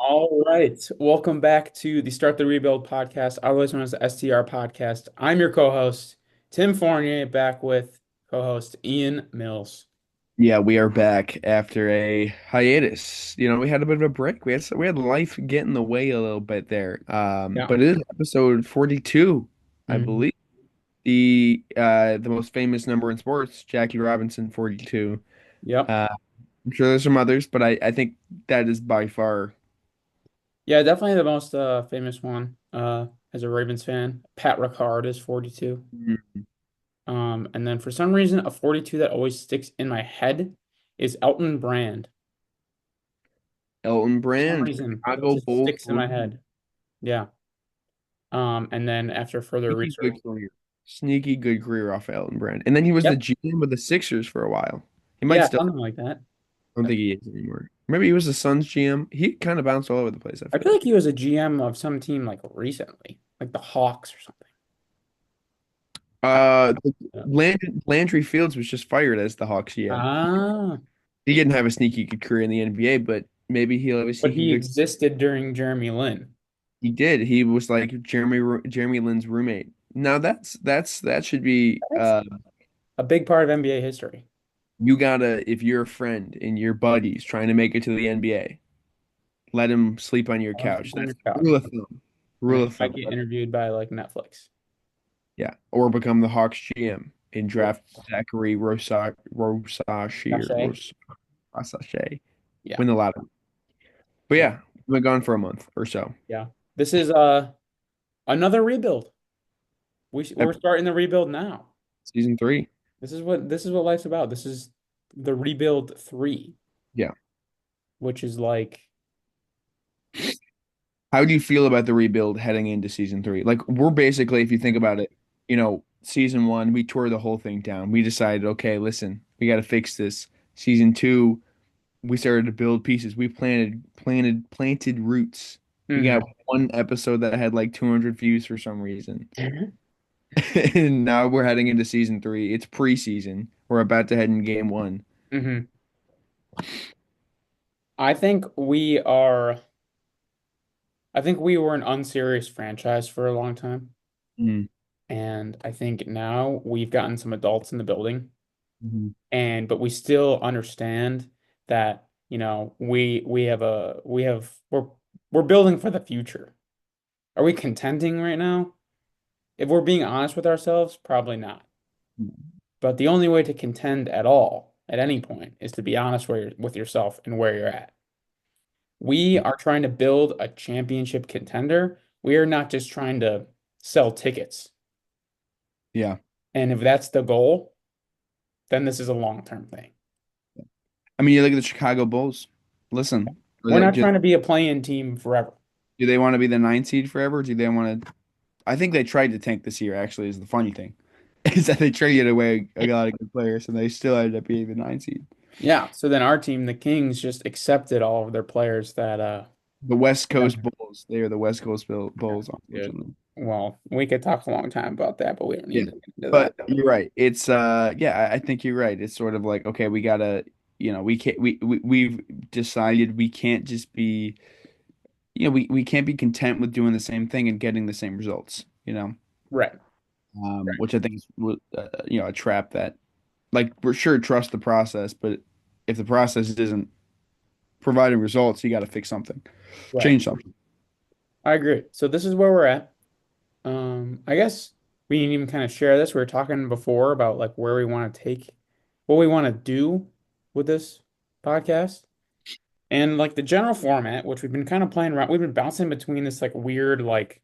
All right. Welcome back to the Start the Rebuild podcast, otherwise known as the STR podcast. I'm your co-host, Tim Fournier, back with co-host Ian Mills. Yeah, we are back after a hiatus. We had a bit of a break. We had life get in the way a little bit there. Yeah. But it is episode 42, I Mhm. believe. The most famous number in sports, Jackie Robinson, 42. Yep. Uh, I'm sure there's some others, but I think that is by far. Yeah, definitely the most famous one as a Ravens fan. Pat Ricard is 42. Mhm. And then for some reason, a 42 that always sticks in my head is Elton Brand. Elton For some Brand, reason, it Chicago just Bulls sticks in my legend. head. Yeah. And then after further Sneaky research, good career. Sneaky good career off of Elton Brand. And then he was the yep. GM of the Sixers for a while. He might Yeah, still. something like that. I don't think he is anymore. Maybe he was the Suns GM. He kind of bounced all over the place, I I feel feel like like. he was a GM of some team like recently, like the Hawks or something. I Uh, don't know. Landry Fields was just fired as the Hawks GM. Ah, He didn't have a sneaky good career in the NBA, but maybe he'll have a but sneaky he good. existed during Jeremy Lin. He did. He was like Jeremy Lin's roommate. Now that should be That's a big part of NBA history. you gotta, if you're a friend and your buddies trying to make it to the NBA, let him sleep on your I'll sleep couch. on That's your couch, rule of thumb. and Rule then of you might thumb. get interviewed by like Netflix. Yeah, or become the Hawks GM and Or draft Zachary Sachet. Rosachet. Yeah, Win the lottery. But yeah, yeah, we've been gone for a month or so. yeah. This is another rebuild. We're starting the rebuild now. Season three. This is what life's about. This is the rebuild three, Yeah. which is like How do you feel about the rebuild heading into season three? Like we're basically, if you think about it, season one, we tore the whole thing down. We decided, okay, listen, we got to fix this. Season two, we started to build pieces. We planted roots. We got Mhm. one episode that had like 200 views for some reason. And now we're heading into season three. It's preseason. We're about to head in game one. Mhm. I think we are. I think we were an unserious franchise for a long time. Mm-hmm. And I think now we've gotten some adults in the building. Mm-hmm. But we still understand that, we're building for the future. Are we contending right now? If we're being honest with ourselves, probably not. But the only way to contend at all, at any point, is to be honest with yourself and where you're at. We are trying to build a championship contender. We are not just trying to sell tickets. Yeah. And if that's the goal, then this is a long-term thing. I mean, you look at the Chicago Bulls. Listen, We're not do trying to be a play-in team forever. they want to be the ninth seed forever? Do they want to? I think they tried to tank this year, actually, is the funny thing. Is that they traded away a lot of good players and they still ended up being the nine seed. Yeah. So then our team, the Kings, just accepted all of their players that The West Coast Bulls. They are the West Coast Bulls, dude. unfortunately. Well, we could talk a long time about that, but we don't Yeah. need to get into But that. you're right. It's yeah, I think you're right. It's sort of like, okay, we gotta, we can't we've decided we can't just be, we can't be content with doing the same thing and getting the same results. Right. Which I think is a trap that, like, we're sure trust the process, but if the process isn't providing results, you got to fix something, Right. change something. I agree. So this is where we're at. I guess we didn't even kind of share this. We were talking before about like where we want to take, what we want to do with this podcast. And like the general format, which we've been kind of playing around, we've been bouncing between this like weird like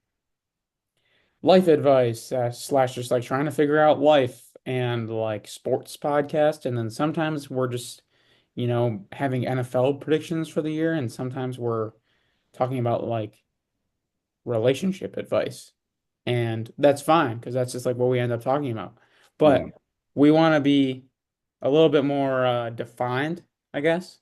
life advice slash just like trying to figure out life and like sports podcast. And then sometimes we're just, having NFL predictions for the year. And sometimes we're talking about like relationship advice. And that's fine because that's just like what we end up talking about. Yeah. But we want to be a little bit more defined, I guess.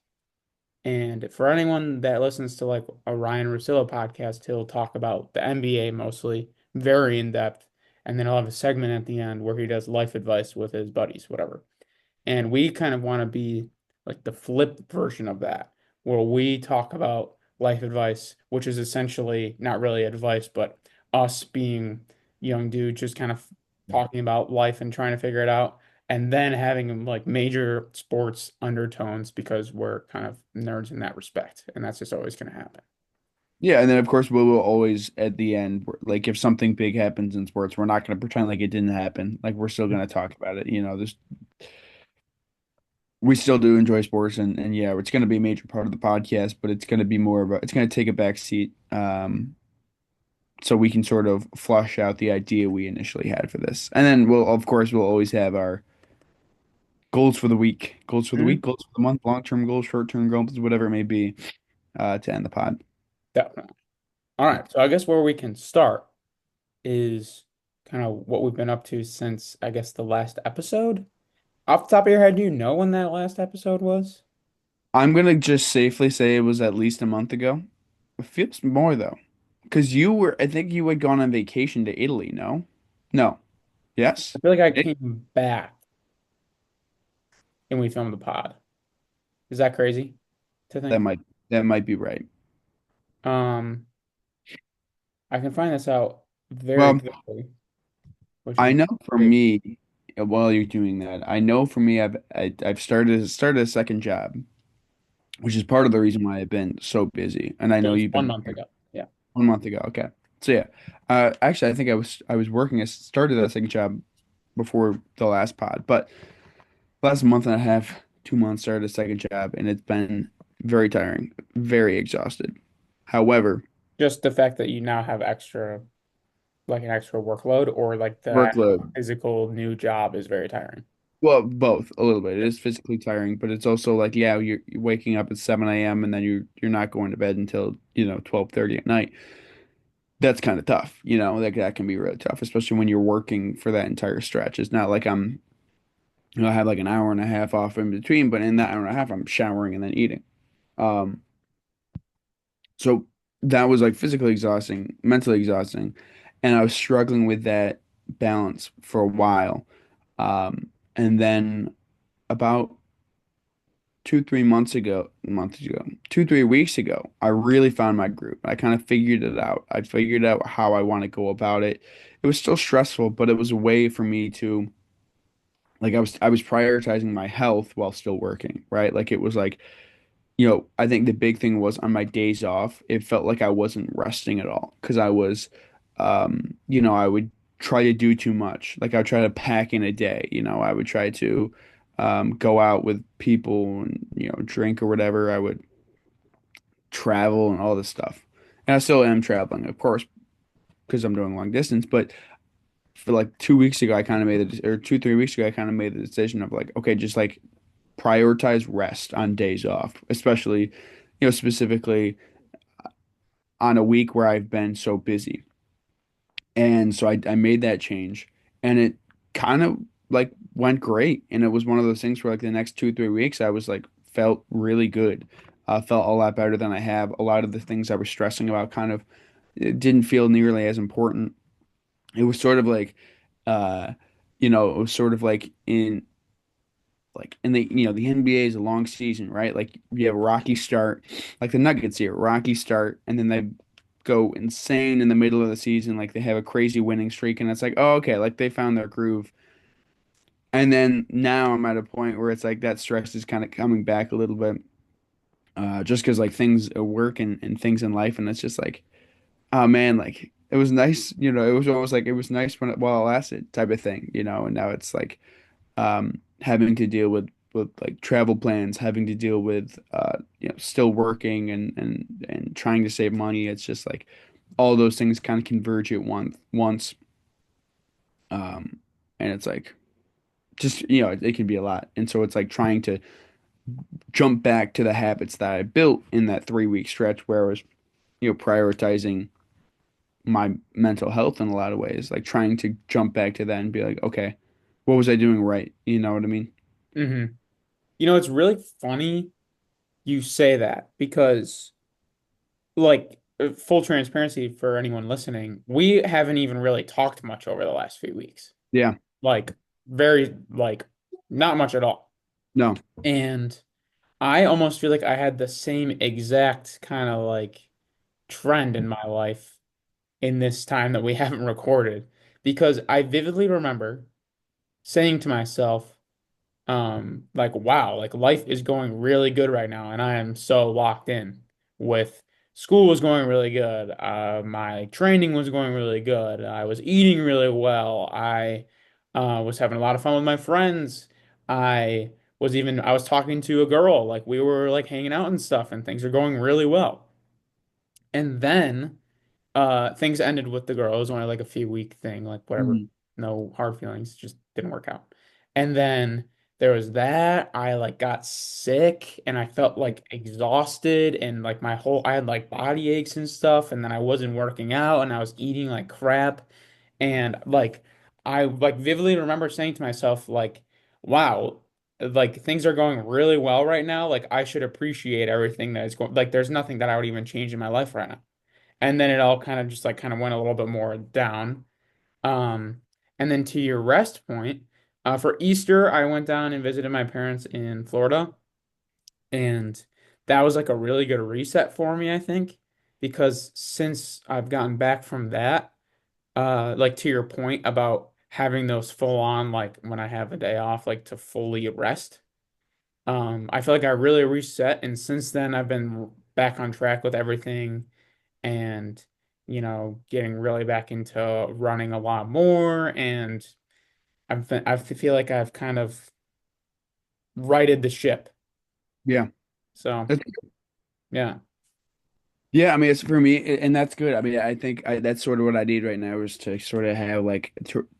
And for anyone that listens to like a Ryan Russillo podcast, he'll talk about the NBA mostly, very in depth. And then he'll have a segment at the end where he does life advice with his buddies, whatever. And we kind of want to be like the flip version of that, where we talk about life advice, which is essentially not really advice, but us being young dudes just kind of talking about life and trying to figure it out, and then having like major sports undertones because we're kind of nerds in that respect, and that's just always going to happen. Yeah, and then of course we will always at the end, like if something big happens in sports, we're not going to pretend like it didn't happen. Like we're still going to talk about it. There's we still do enjoy sports, and yeah, it's going to be a major part of the podcast, but it's going to be more of a it's going to take a back seat, so we can sort of flush out the idea we initially had for this, and then we'll of course we'll always have our goals for the week, Mhm. goals for the month, long-term goals, short-term goals, whatever it may be, to end the pod. Definitely. All right, so I guess where we can start is kind of what we've been up to since I guess the last episode. Off the top of your head, do you know when that last episode was? I'm gonna just safely say it was at least a month ago. It feels more though, because I think you had gone on vacation to Italy, no? No. I Yes? feel like I Nick? came back and we filmed the pod. Is that crazy to That think? might that might be right. Um, I can find this out very Well, quickly, which I is know for great. me, while you're doing that, I know for me, I've started a second job, which is part of the reason why I've been so busy. And I So know it was you've one been month ago. Yeah. 1 month ago. Okay, so yeah, actually, I think I was working. I started a second job before the last pod, but last month and a half, 2 months, started a second job, and it's been very tiring, very exhausted. However, Just the fact that you now have extra, like an extra workload, or like the actual workload. physical new job is very tiring. Well, both a little bit. It is physically tiring, but it's also like, yeah, you're waking up at 7 a.m. and then you're not going to bed until, 12:30 at night. That's kind of tough, like that can be really tough, especially when you're working for that entire stretch. It's not like I have like an hour and a half off in between, but in that hour and a half, I'm showering and then eating. Um, so that was like physically exhausting, mentally exhausting, and I was struggling with that balance for a while. And then about 2, 3 weeks ago, I really found my groove. I kind of figured it out. I figured out how I want to go about it. It was still stressful, but it was a way for me to like I was prioritizing my health while still working, right? Like it was like, I think the big thing was on my days off, it felt like I wasn't resting at all because I was I would try to do too much. Like I would try to pack in a day, I would try to go out with people and drink or whatever. I would travel and all this stuff. And I still am traveling, of course, because I'm doing long distance. But for like 2 weeks ago, I kind of made or 2, 3 weeks ago, I kind of made the decision of like, okay, just like prioritize rest on days off, especially, specifically on a week where I've been so busy. And so I made that change and it kind of like went great. And it was one of those things where like the next 2, 3 weeks, I was like, felt really good. Felt a lot better than I have. A lot of the things I was stressing about kind of it didn't feel nearly as important. It was sort of like, uh, it was sort of like in the NBA is a long season, right? Like you have a rocky start, like the Nuggets here, rocky start, and then they go insane in the middle of the season, like they have a crazy winning streak, and it's like, oh, okay, like they found their groove. And then now I'm at a point where it's like that stress is kind of coming back a little bit, just because like things at work and things in life, and it's just like, oh man, like it was nice, it was almost like it was nice while it lasted type of thing, and now it's like having to deal with like travel plans, having to deal with still working and trying to save money. It's just like all those things kind of converge at once, um, and it's like just it can be a lot. And so it's like trying to jump back to the habits that I built in that 3 week stretch where I was prioritizing my mental health in a lot of ways, like trying to jump back to that and be like, okay, what was I doing right? You know what I mean? hmm it's really funny you say that because, like, full transparency for anyone listening, we haven't even really talked much over the last few weeks. Yeah. Like, very, like, not much at all. No. And I almost feel like I had the same exact kind of like trend in my life in this time that we haven't recorded because I vividly remember saying to myself, like, wow, like life is going really good right now, and I am so locked in with school was going really good. My training was going really good. I was eating really well. I was having a lot of fun with my friends. I was talking to a girl, like we were like hanging out and stuff, and things are going really well. And then things ended with the girl. It was only like a few week thing, like whatever. Mm. No hard feelings, just didn't work out. And then there was that. I like got sick and I felt like exhausted and like I had like body aches and stuff. And then I wasn't working out and I was eating like crap. And like I like vividly remember saying to myself, like, wow, like things are going really well right now. Like I should appreciate everything that is going, like there's nothing that I would even change in my life right now. And then it all kind of just like kind of went a little bit more down. Um, and then to your rest point, for Easter, I went down and visited my parents in Florida, and that was like a really good reset for me, I think, because since I've gotten back from that, like to your point about having those full on, like when I have a day off, like to fully rest, I feel like I really reset, and since then I've been back on track with everything and getting really back into running a lot more and I feel like I've kind of righted the ship. Yeah. So, That's, yeah. yeah, I mean, it's for me, and that's good. I mean, I think that's sort of what I need right now is to sort of have like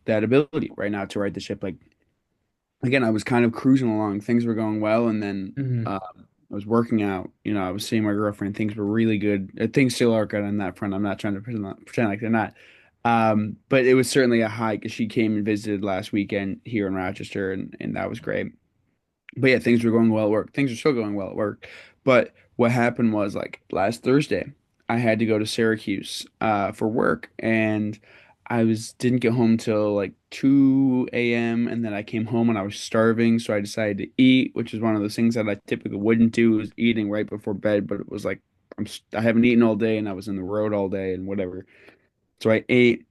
that ability right now to right the ship. Like, again, I was kind of cruising along, things were going well, and then Hmm. I was working out. I was seeing my girlfriend. Things were really good. Things still are good on that front. I'm not trying to pretend like they're not. But it was certainly a high because she came and visited last weekend here in Rochester, and that was great. But yeah, things were going well at work. Things are still going well at work. But what happened was like last Thursday, I had to go to Syracuse for work, and I was didn't get home till like 2 a.m. and then I came home and I was starving, so I decided to eat, which is one of those things that I typically wouldn't do is eating right before bed, but it was like I haven't eaten all day and I was in the road all day and whatever. So I ate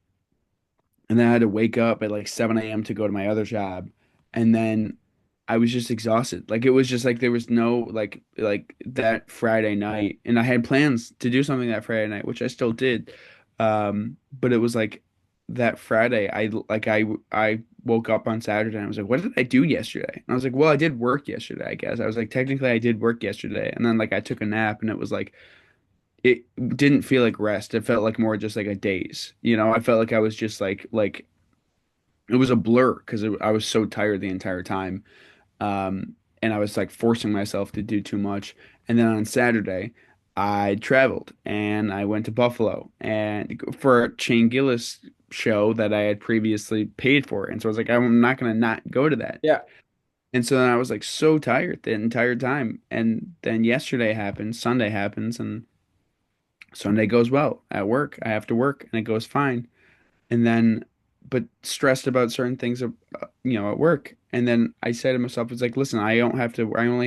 and then I had to wake up at like 7 a.m. to go to my other job. And then I was just exhausted. Like it was just like there was no like that Friday night. And I had plans to do something that Friday night, which I still did. But it was like that Friday, I woke up on Saturday and I was like, what did I do yesterday? And I was like, well, I did work yesterday, I guess. I was like, technically I did work yesterday. And then like I took a nap and it was like it didn't feel like rest. It felt like more just like a daze. I felt like I was just like it was a blur because I was so tired the entire time. And I was like forcing myself to do too much. And then on Saturday, I traveled and I went to Buffalo and for a Shane Gillis show that I had previously paid for. And so I was like, I'm not gonna not go to that. Yeah. And so then I was like so tired the entire time. And then yesterday happens, Sunday happens, and Sunday goes well at work. I have to work and it goes fine. And then but stressed about certain things at work. And then I said to myself, it's like, listen, I only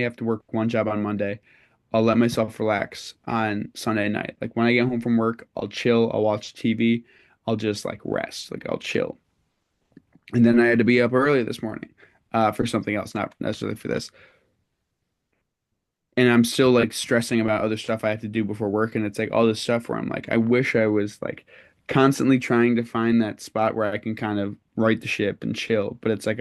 have to work one job on Monday. I'll let myself relax on Sunday night. Like when I get home from work, I'll chill, I'll watch TV, I'll just like rest, like I'll chill. And then I had to be up early this morning for something else, not necessarily for this. And I'm still like stressing about other stuff I have to do before work. And it's like all this stuff where I'm like, I wish I was like constantly trying to find that spot where I can kind of right the ship and chill. But it's like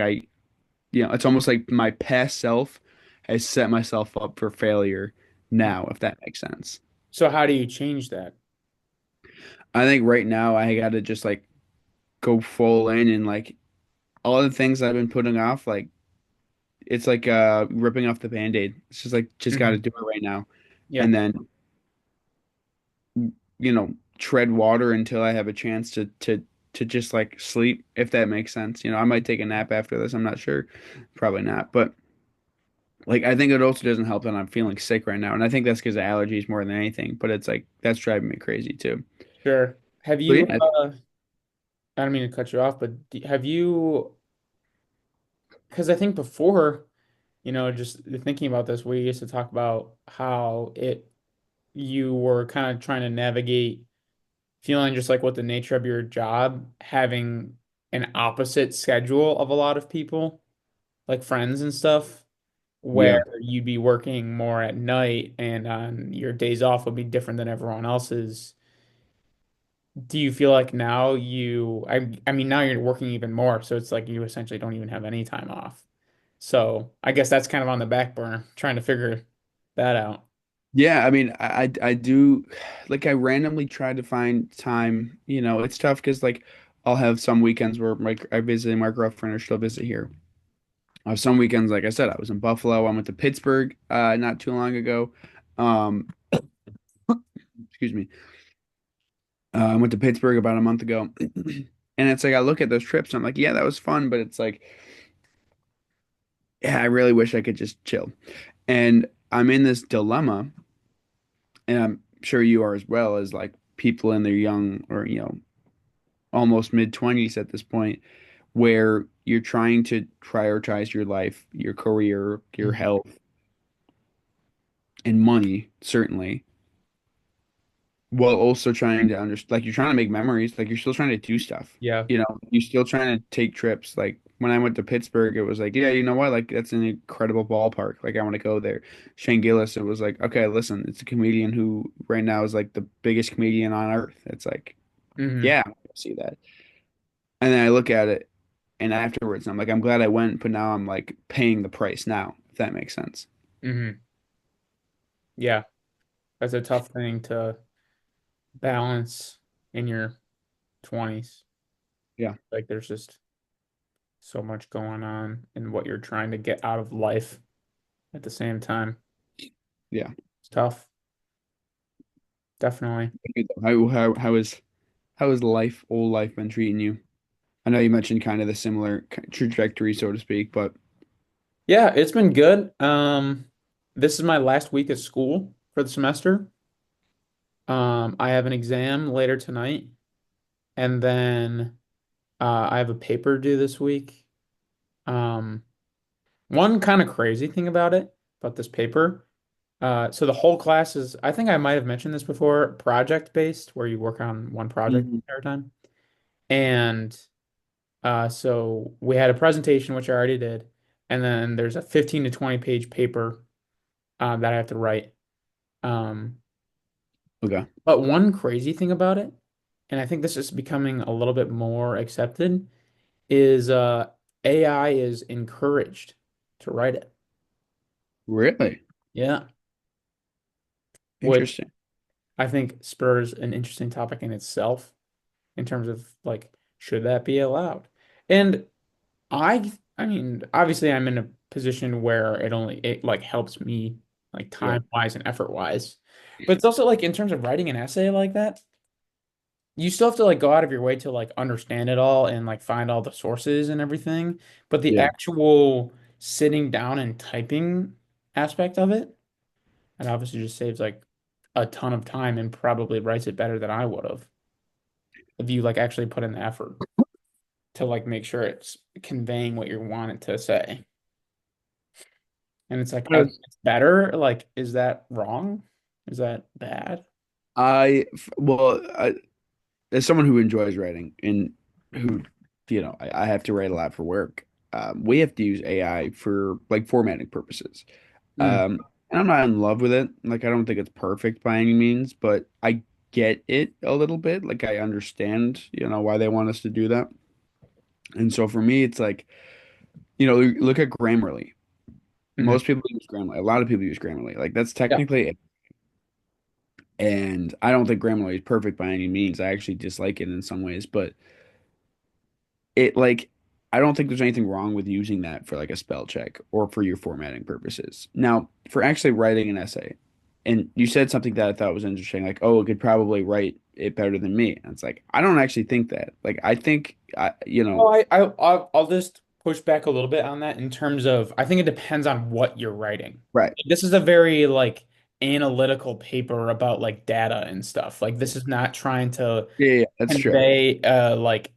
it's almost like my past self has set myself up for failure now, if that makes sense. So how do you change that? I think right now I got to just like go full in and like all the things I've been putting off, like it's like ripping off the Band-Aid. It's just like just got to Hmm. do it right now. Yeah, And then tread water until I have a chance to just like sleep, if that makes sense. I might take a nap after this. I'm not sure. Probably not. But like I think it also doesn't help that I'm feeling sick right now. And I think that's because of allergies more than anything. But it's like that's driving me crazy too. sure. Have But you, yeah, I don't mean to cut you off, but have you, because I think before, just thinking about this, we used to talk about how you were kind of trying to navigate feeling just like what the nature of your job, having an opposite schedule of a lot of people, like friends and stuff, where Yeah. you'd be working more at night and on your days off would be different than everyone else's. Do you feel like now I mean, now you're working even more, so it's like you essentially don't even have any time off. So I guess that's kind of on the back burner, trying to figure that out. Yeah, I mean, I do like I randomly try to find time, it's tough because like I'll have some weekends where I visit my girlfriend or she'll visit here. I have some weekends, like I said, I was in Buffalo. I went to Pittsburgh not too long ago. Um, excuse me. I went to Pittsburgh about a month ago. And it's like I look at those trips, I'm like, yeah, that was fun, but it's like, yeah, I really wish I could just chill. And I'm in this dilemma, and I'm sure you are as well, as like people in their young or almost mid 20s at this point, where you're trying to prioritize your life, your career, your Mhm. health, and money, certainly, while also trying to understand, like you're trying to make memories, like you're still trying to do stuff. Yeah. You're still trying to take trips. Like when I went to Pittsburgh, it was like, yeah, you know what? Like that's an incredible ballpark. Like I want to go there. Shane Gillis, it was like, okay, listen, it's a comedian who right now is like the biggest comedian on earth. It's like, Hmm. yeah, I see that. And then I look at it and afterwards I'm like, I'm glad I went, but now I'm like paying the price now, if that makes sense. Hmm. Yeah. That's a tough thing to balance in your 20s. Yeah. Like there's just so much going on in what you're trying to get out of life at the same time. Yeah. It's tough, definitely. How has old life been treating you? I know you mentioned kind of the similar trajectory, so to speak, but Yeah, it's been good. This is my last week of school for the semester. I have an exam later tonight, and then I have a paper due this week. Um, One kind of crazy thing about this paper. So the whole class is, I think I might have mentioned this before, project based, where you work on one project Mhm. the entire time. And so we had a presentation, which I already did, and then there's a 15 to 20 page paper that I have to write. Um, Okay. but one crazy thing about it, and I think this is becoming a little bit more accepted, is AI is encouraged to write it. Really? Yeah, which Interesting. I think spurs an interesting topic in itself in terms of like, should that be allowed? And I mean, obviously I'm in a position where it like helps me like Yeah. time wise and effort wise. But it's also like in terms of writing an essay like that, you still have to like go out of your way to like understand it all and like find all the sources and everything. But the Yeah. actual sitting down and typing aspect of it, it obviously just saves like a ton of time and probably writes it better than I would have if you like actually put in the effort to like make sure it's conveying what you want it to say. And it's like, Yes. it's better. Like, is that wrong? Is that bad? Well, as someone who enjoys writing and who, I have to write a lot for work. We have to use AI for like formatting purposes. Mm, And I'm not in love with it. Like, I don't think it's perfect by any means, but I get it a little bit. Like, I understand, why they want us to do that. And so for me, it's like, look at Grammarly. mhm. Most people use Grammarly. A lot of people use Grammarly. Like, that's Yeah. technically it. And I don't think Grammarly is perfect by any means. I actually dislike it in some ways, but it like I don't think there's anything wrong with using that for like a spell check or for your formatting purposes. Now, for actually writing an essay, and you said something that I thought was interesting, like, oh, it could probably write it better than me. And it's like, I don't actually think that. Like, I think, Well, I'll just push back a little bit on that in terms of I think it depends on what you're writing. right. This is a very like analytical paper about like data and stuff. Like this is not trying to Yeah, yeah, that's true. convey like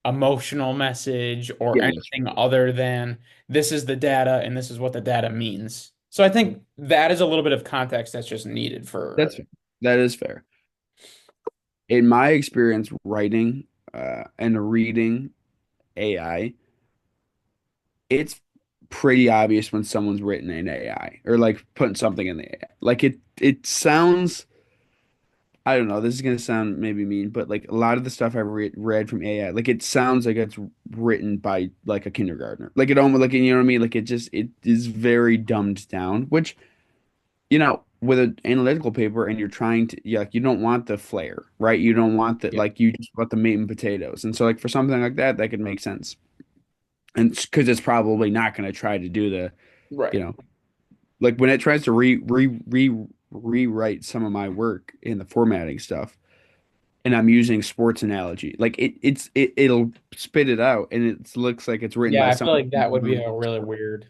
emotional message or Yeah, that's anything other than this is the data and this is what the data means. So I think that is a little bit of context that's just needed for, that's fair. That is fair. In my experience writing and reading AI, it's pretty obvious when someone's written in AI or like putting something in the AI. Like it sounds, I don't know, this is gonna sound maybe mean, but like a lot of the stuff I've read from AI, like it sounds like it's written by like a kindergartner. Like it almost like you know what I mean? Like it is very dumbed down, which with an analytical paper and you're trying to, yeah, like you don't want the flair, right? You don't want that, yeah, like you just want the meat and potatoes. And so, like for something like that, that could make sense. And because it's probably not going to try to do the, you right. know, like when it tries to rewrite some of my work in the formatting stuff, and I'm using sports analogy, like it'll spit it out, and it looks like it's written Yeah, by I feel someone, like that would be a really weird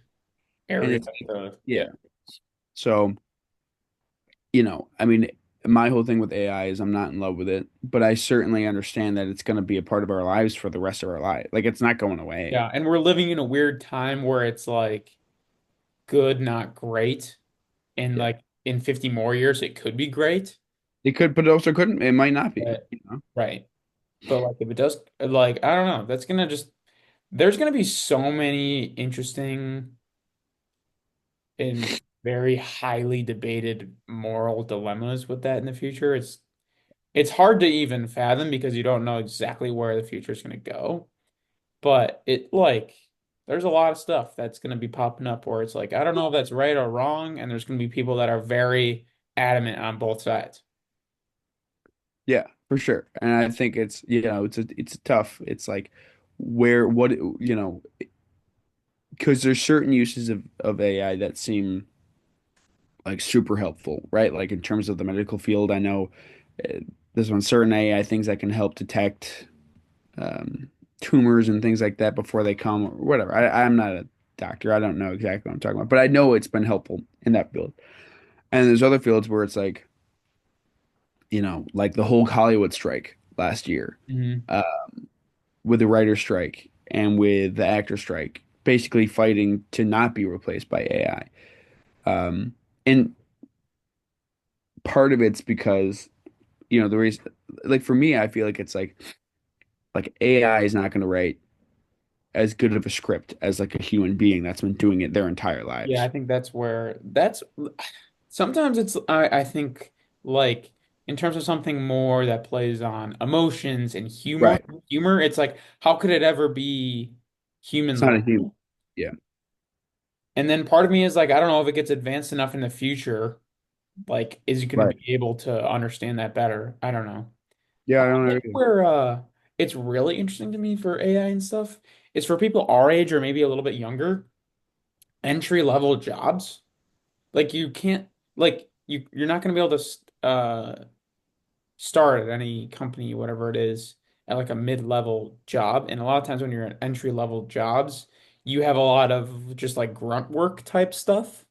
and area it's to, yeah. yeah. So. I mean, my whole thing with AI is I'm not in love with it, but I certainly understand that it's going to be a part of our lives for the rest of our life. Like it's not going away. Yeah, and we're living in a weird time where it's like good, not great. And Yeah. like in 50 more years, it could be great. It could, but it also couldn't. It might not be, But right. But like if it does, like, I don't know, that's gonna just, there's gonna be so many interesting and very highly debated moral dilemmas with that in the future. It's hard to even fathom because you don't know exactly where the future is gonna go. But it like there's a lot of stuff that's gonna be popping up where it's like, I don't know if that's right or wrong, and there's gonna be people that are very adamant on both sides. Yeah, for sure. And I think it's tough. It's like where, what, because there's certain uses of AI that seem like super helpful, right? Like in terms of the medical field, I know uh, there's one certain AI things that can help detect um, tumors and things like that before they come or whatever. I'm not a doctor. I don't know exactly what I'm talking about, but I know it's been helpful in that field. And there's other fields where it's like, like the whole Hollywood strike last year, Mhm. uh, with the writer strike and with the actor strike, basically fighting to not be replaced by AI. And part of it's because, the reason, like for me, I feel like it's like AI is not going to write as good of a script as like a human being that's been doing it their entire Yeah, I lives. think that's where that's sometimes it's I think like in terms of something more that plays on emotions and Right. humor, it's like how could it ever be It's human not a level? human. Yeah. And then part of me is like, I don't know if it gets advanced enough in the future, like is it going to Right. be able to understand that better? I don't know. Yeah, I I don't know. think where it's really interesting to me for AI and stuff is for people our age or maybe a little bit younger, entry level jobs. Like you can't like you're not going to be able to start at any company, whatever it is, at like a mid-level job. And a lot of times when you're at entry-level jobs, you have a lot of just like grunt work type stuff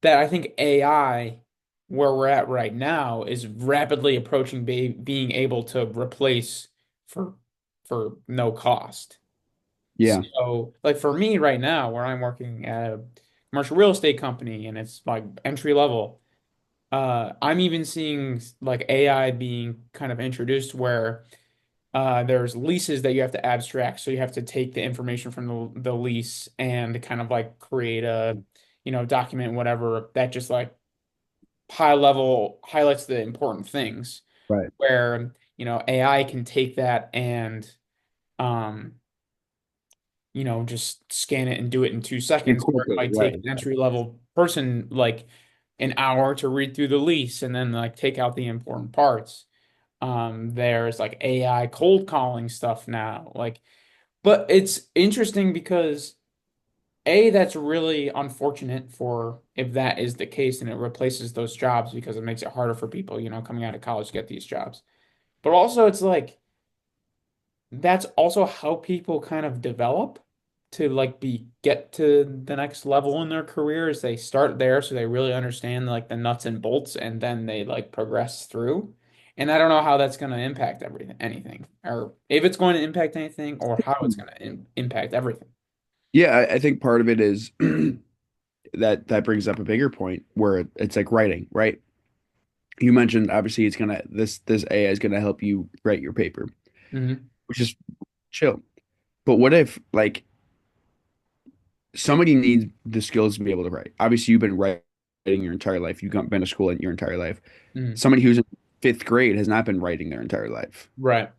that I think AI, where we're at right now, is rapidly approaching being able to replace for no cost. Yeah. So, like for me right now, where I'm working at a commercial real estate company and it's like entry level, I'm even seeing like AI being kind of introduced where there's leases that you have to abstract. So you have to take the information from the lease and kind of like create a, document, whatever, that just like high level highlights the important things Right. where, AI can take that and, um, just scan it and do it in 2 seconds, where it Incorporate. might take Right. an entry level person like an hour to read through the lease and then like take out the important parts. There's like AI cold calling stuff now. Like, but it's interesting because that's really unfortunate for if that is the case and it replaces those jobs because it makes it harder for people, coming out of college to get these jobs. But also it's like that's also how people kind of develop to like be get to the next level in their careers. They start there so they really understand like the nuts and bolts and then they like progress through. And I don't know how that's going to impact anything, or if it's going to impact anything, or how it's going to impact everything. Yeah, I think part of it is that brings up a bigger point where it's like writing, right? You mentioned obviously it's gonna this AI is gonna help you write your paper, Hmm. which is chill. But what if like somebody needs the skills to be able to write? Obviously, you've been writing your entire life. You've been to school in your entire life. Hmm. Somebody who's in fifth grade has not been writing their entire life. Right.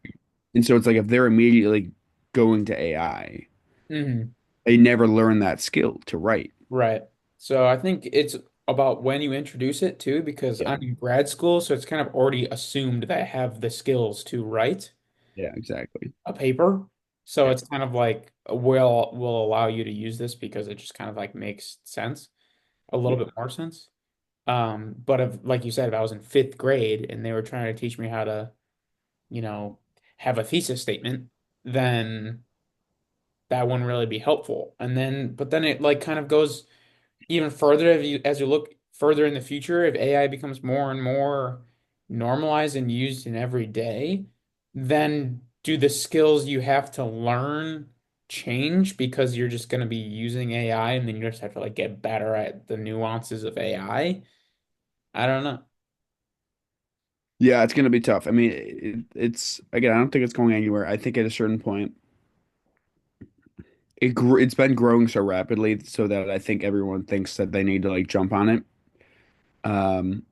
And so it's like if they're immediately going to AI, Hmm. they never learn that skill to write. Right. So I think it's about when you introduce it too, because Yeah. I'm in grad school, so it's kind of already assumed that I have the skills to write Yeah, exactly. a paper. So Yeah. it's kind of like will allow you to use this because it just kind of like makes sense, a little Yeah. bit more sense. But if, like you said, if I was in fifth grade and they were trying to teach me how to, you know, have a thesis statement, then that wouldn't really be helpful. And then, but then it like kind of goes even further as you look further in the future, if AI becomes more and more normalized and used in every day, then do the skills you have to learn change because you're just going to be using AI and then you just have to like get better at the nuances of AI? I don't know. Yeah, it's gonna be tough. I mean, it's again, I don't think it's going anywhere. I think at a certain point, it's been growing so rapidly so that I think everyone thinks that they need to like jump on it. Um,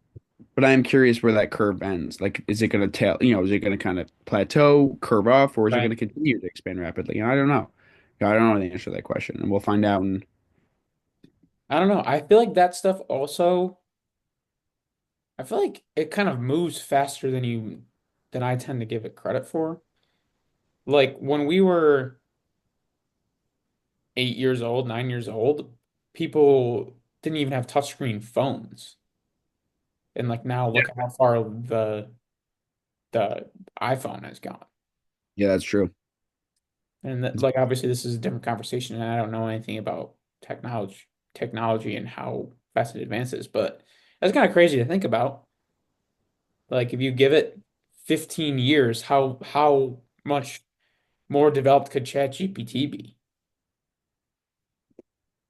but I am curious where that curve ends. Like, is it gonna tail, is it gonna kind of plateau, curve off, or is it Right. gonna continue to expand rapidly? And I don't know. I don't know the answer to that question, and we'll find out. And I don't know. I feel like that stuff also, I feel like it kind of moves faster than I tend to give it credit for. Like when we were 8 years old, 9 years old, people didn't even have touchscreen phones. And like now yeah, look how far the iPhone has gone. yeah, that's true. And that, like obviously this is a different conversation and I don't know anything about technology and how fast it advances, but that's kind of crazy to think about. Like if you give it 15 years, how much more developed could ChatGPT be?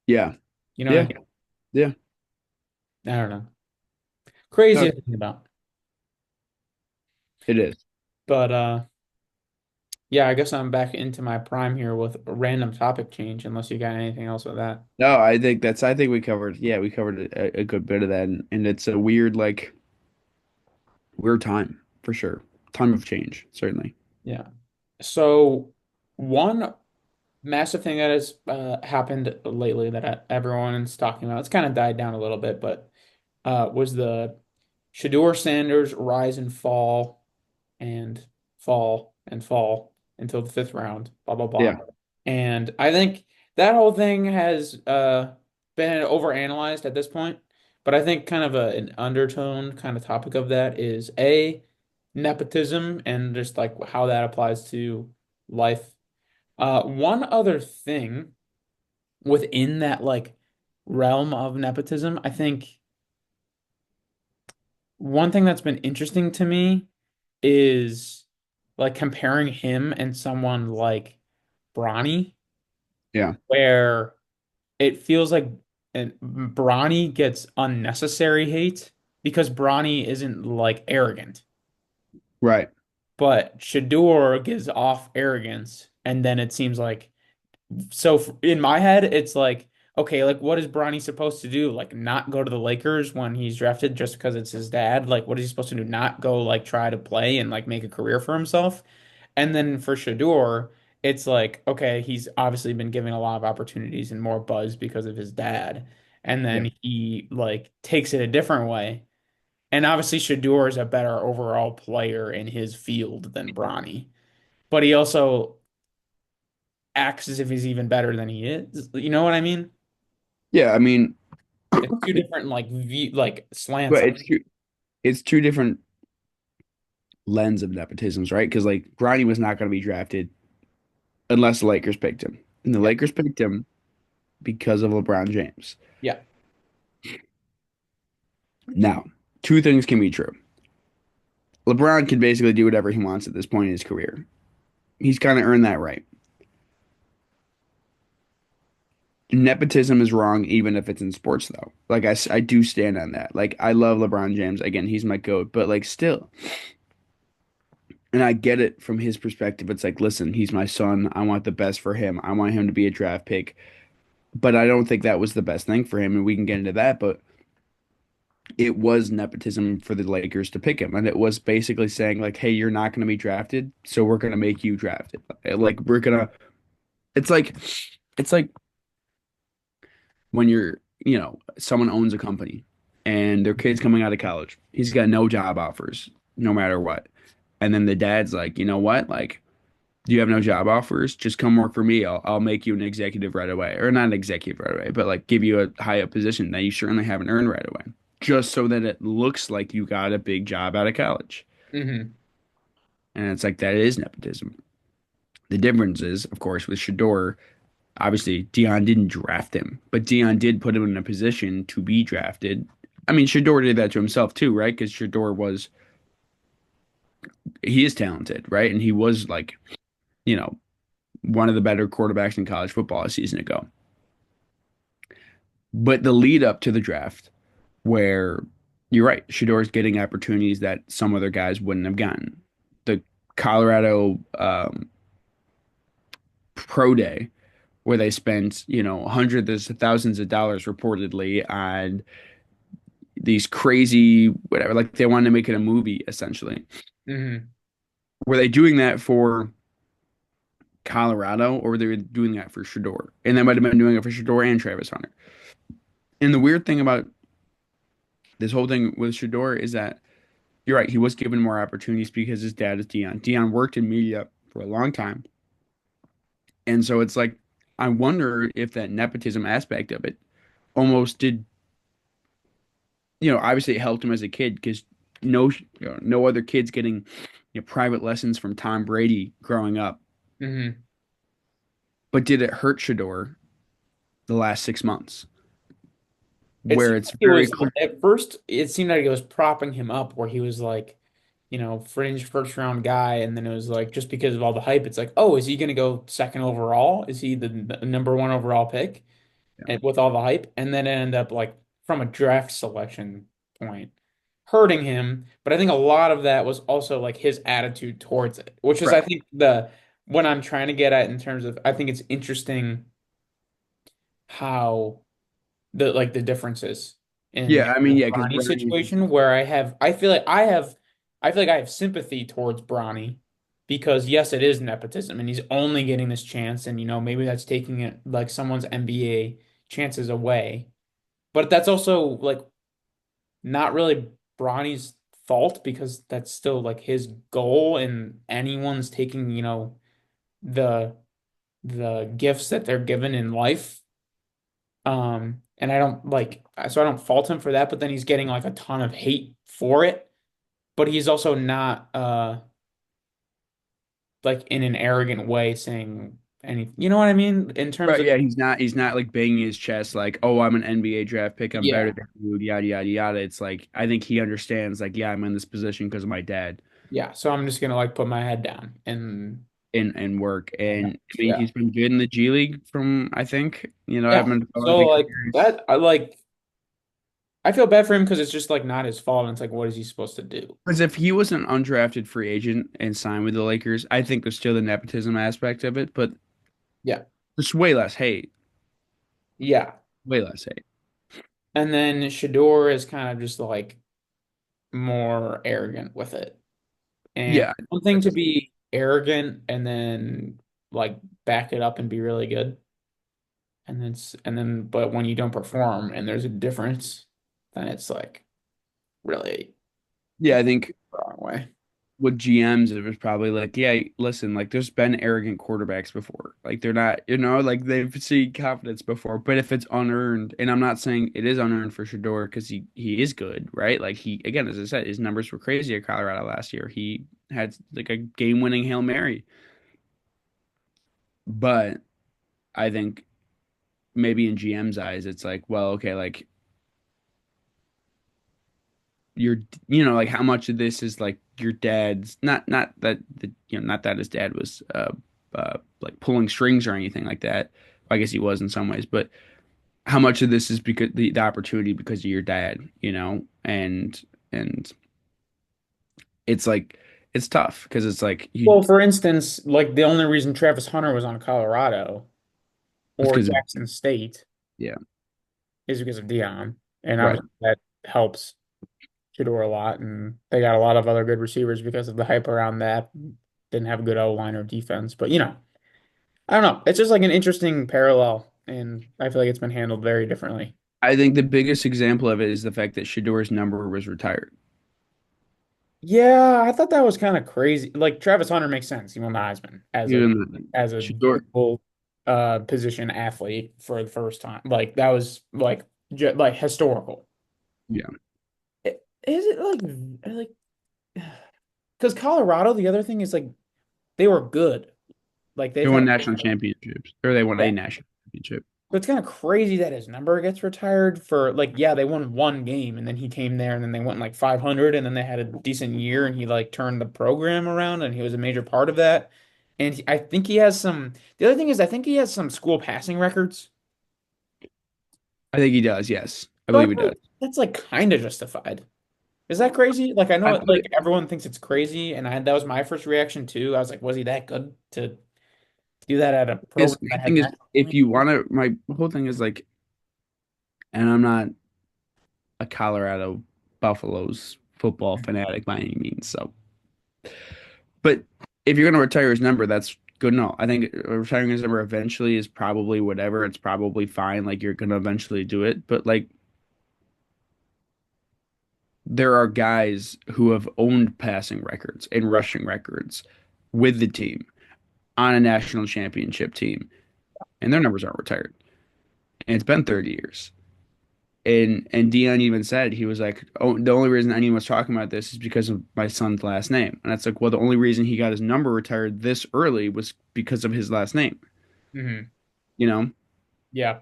Yeah, You know what I yeah, mean? yeah. I don't know. Crazy No, to think about. it is. But yeah, I guess I'm back into my prime here with a random topic change, unless you got anything else with that. No, I think we covered, yeah, we covered a good bit of that. And it's a weird, like, weird time for sure. Time of change, certainly. Yeah. So one massive thing that has happened lately that everyone's talking about, it's kind of died down a little bit, but was the Shador Sanders rise and and fall and fall until the fifth round, blah blah blah. Yeah. And I think that whole thing has been overanalyzed at this point. But I think kind of an undertone kind of topic of that is A, nepotism and just like how that applies to life. One other thing within that like realm of nepotism, I think one thing that's been interesting to me is like comparing him and someone like Bronny, Yeah. where it feels like Bronny gets unnecessary hate because Bronny isn't like arrogant, Right. but Shador gives off arrogance, and then it seems like in my head, it's like, okay, like what is Bronny supposed to do? Like not go to the Lakers when he's drafted just because it's his dad? Like what is he supposed to do? Not go like try to play and like make a career for himself? And then for Shador, it's like, okay, he's obviously been given a lot of opportunities and more buzz because of his dad. And Yeah. then he like takes it a different way. And obviously Shador is a better overall player in his field than Bronny. But he also acts as if he's even better than he is. You know what I mean? Yeah. I mean, It's two different like like slants but on. it's two different lens of nepotisms, right? Because like Bronny was not going to be drafted unless the Lakers picked him, and the Yeah. Lakers picked him because of LeBron James. Yeah. Now, two things can be true. LeBron can basically do whatever he wants at this point in his career. He's kind of earned that right. Nepotism is wrong, even if it's in sports, though. Like I do stand on that. Like I love LeBron James. Again, he's my GOAT, but like still, and I get it from his perspective. It's like, listen, he's my son. I want the best for him. I want him to be a draft pick. But I don't think that was the best thing for him, and we can get into that. But it was nepotism for the Lakers to pick him, and it was basically saying like, hey, you're not going to be drafted, so we're going to make you drafted. Like we're gonna. It's like, it's like when someone owns a company and their kid's coming out of college. He's got no job offers, no matter what. And then the dad's like, you know what? Like, do you have no job offers? Just come work for me. I'll make you an executive right away. Or not an executive right away, but like give you a high up position that you certainly haven't earned right away. Just so that it looks like you got a big job out of college. Hmm. And it's like that is nepotism. The difference is, of course, with Shador, obviously, Dion didn't draft him, but Dion did put him in a position to be drafted. I mean, Shador did that to himself too, right? Because he is talented, right? And he was like, you know, one of the better quarterbacks in college football a season ago. But the lead up to the draft, where you're right, Shador's getting opportunities that some other guys wouldn't have gotten. The Colorado Pro Day, where they spent, hundreds of thousands of dollars reportedly on these crazy whatever, like they wanted to make it a movie essentially. Hmm. Were they doing that for Colorado or were they doing that for Shador? And they might have been doing it for Shador and Travis Hunter. And the weird thing about this whole thing with Shador is that you're right, he was given more opportunities because his dad is Dion. Dion worked in media for a long time. And so it's like I wonder if that nepotism aspect of it almost did, obviously it helped him as a kid because no other kids getting private lessons from Tom Brady growing up. Hmm. But did it hurt Shador the last 6 months, It where seemed it's like it very was clear? at first. It seemed like it was propping him up, where he was like, fringe first round guy, and then it was like just because of all the hype, it's like, oh, is he going to go second overall? Is he the number one overall pick? Yeah. And with all the hype, and then it ended up like from a draft selection point hurting him. But I think a lot of that was also like his attitude towards it, which is I Right. think the what I'm trying to get at in terms of I think it's interesting how the differences in Yeah, I mean, yeah, because Bronny's Bronny, situation where I feel like I have sympathy towards Bronny because yes, it is nepotism and he's only getting this chance and maybe that's taking it like someone's NBA chances away. But that's also like not really Bronny's fault because that's still like his goal and anyone's taking, the the gifts that they're given in life. And I don't like so I don't fault him for that, but then he's getting like a ton of hate for it. But he's also not like in an arrogant way saying any you know what I mean? In terms right? of Yeah, he's not like banging his chest like, oh, I'm an NBA draft pick, I'm better yeah, than you, yada yada yada. It's like I think he understands, like, yeah, I'm in this position because of my dad yeah. So I'm just gonna like put my head down and and work. And I mean, yeah. he's been good in the G League from I think, I've Yeah. been following So big like careers. that I feel bad for him because it's just like not his fault and it's like what is he supposed to do? Because if he was an undrafted free agent and signed with the Lakers, I think there's still the nepotism aspect of it, but Yeah. there's way less hate. Yeah. Way less hate. And then Shador is kind of just like more arrogant with it. And Yeah. one thing to be arrogant and then like back it up and be really good. But when you don't perform and there's a difference, then it's like really Yeah, I think the wrong way. with GMs, it was probably like, yeah, listen, like there's been arrogant quarterbacks before. Like they're not, like they've seen confidence before. But if it's unearned, and I'm not saying it is unearned for Shador because he is good, right? Like he again, as I said, his numbers were crazy at Colorado last year. He had like a game-winning Hail Mary. But I think maybe in GM's eyes, it's like, well, okay, like you're, like how much of this is like your dad's not that not that his dad was like pulling strings or anything like that. I guess he was in some ways, but how much of this is because the opportunity because of your dad, and it's like it's tough because it's like you Well, for instance, like the only reason Travis Hunter was on Colorado it's or because of Jackson State yeah, is because of Dion, and right. obviously that helps Shador a lot, and they got a lot of other good receivers because of the hype around that. Didn't have a good O line or defense, but I don't know. It's just like an interesting parallel, and I feel like it's been handled very differently. I think the biggest example of it is the fact that Shador's number was retired. Yeah, I thought that was kind of crazy. Like Travis Hunter makes sense. He won the Heisman Even as a Shador, dual position athlete for the first time. Like that was like historical. yeah, Is it like because Colorado, the other thing is like they were good. Like they they've won had national championships, or they won a yeah. national championship. So it's kind of crazy that his number gets retired for like yeah, they won one game and then he came there and then they went like 500 and then they had a decent year and he like turned the program around and he was a major part of that. And I think he has some the other thing is I think he has some school passing records. I think he does. Yes, I So I believe he feel like does. that's like kind of justified. Is that crazy? Like I know I it, put like it. everyone thinks it's crazy and that was my first reaction too. I was like, was he that good to do that at a Is program my that had thing is national if champions? you want to, my whole thing is like, and I'm not a Colorado Buffaloes football fanatic by any means. So, but if you're going to retire his number, that's good enough. I think retiring his number eventually is probably whatever. It's probably fine. Like you're going to eventually do it. But like there are guys who have owned passing records and rushing records with the team on a national championship team, and their numbers aren't retired. And it's been 30 years. And Dion even said he was like, "Oh, the only reason anyone's talking about this is because of my son's last name." And it's like, well, the only reason he got his number retired this early was because of his last name. Hmm. You know, Yeah,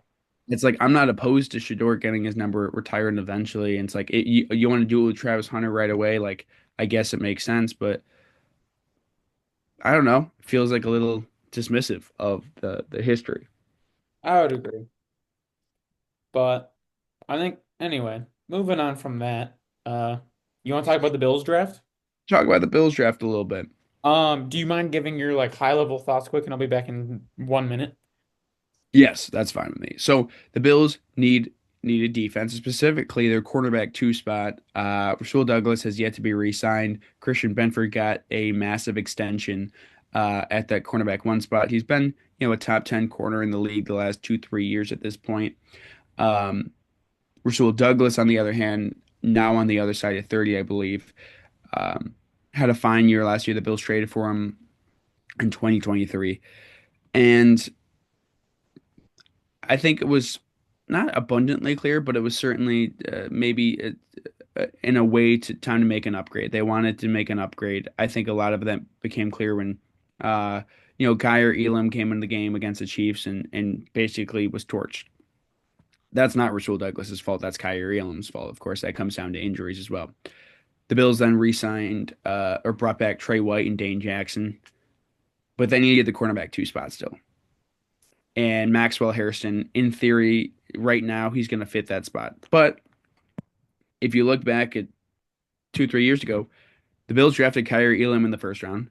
it's like I'm not opposed to Shador getting his number retired eventually. And it's like you want to do it with Travis Hunter right away. Like I guess it makes sense, but I don't know. It feels like a little dismissive of the history. I would agree. But I think anyway, moving on from that, you want to talk about the Bills draft? Talk about the Bills draft a little bit. Do you mind giving your like high level thoughts quick, and I'll be back in 1 minute. Yes, that's fine with me. So the Bills need a defense, specifically their cornerback two spot. Rasul Douglas has yet to be re-signed. Christian Benford got a massive extension at that cornerback one spot. He's been, a top 10 corner in the league the last 2, 3 years at this point. Um, Rasul Douglas, on the other hand, now on the other side of 30, I believe, um, had a fine year last year. The Bills traded for him in 2023. And I think it was not abundantly clear, but it was certainly maybe in a way to time to make an upgrade. They wanted to make an upgrade. I think a lot of that became clear when uh, Kyer Elam came into the game against the Chiefs and basically was torched. That's not Rasul Douglas's fault. That's Kyer Elam's fault. Of course, that comes down to injuries as well. The Bills then re-signed or brought back Trey White and Dane Jackson, but they needed the cornerback two spot still. And Maxwell Harrison, in theory, right now he's going to fit that spot. But if you look back at 2, 3 years ago, the Bills drafted Kyer Elam in the first round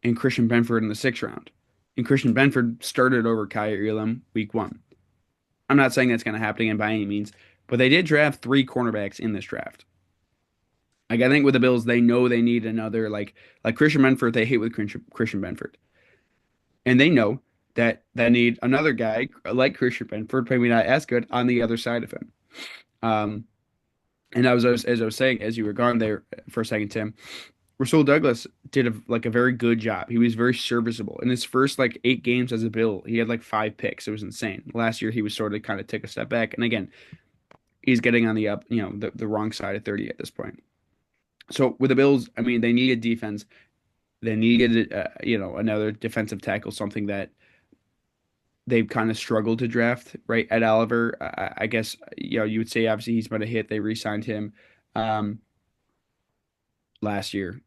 and Christian Benford in the sixth round. And Christian Benford started over Kyer Elam week one. I'm not saying that's going to happen again by any means, but they did draft three cornerbacks in this draft. Like I think with the Bills, they know they need another like Christian Benford. They hate with Christian Benford, and they know that they need another guy like Christian Benford, maybe not as good, on the other side of him. Um, and as I was saying, as you were gone there for a second, Tim, Rasul Douglas did a very good job. He was very serviceable in his first like 8 games as a Bill. He had like 5 picks. It was insane. Last year he was sort of kind of took a step back, and again he's getting on the up, the wrong side of 30 at this point. So with the Bills, I mean, they needed defense. They needed another defensive tackle, something that they've kind of struggled to draft, right? Ed Oliver, I guess, you would say obviously he's been a hit. They re-signed him um, last year.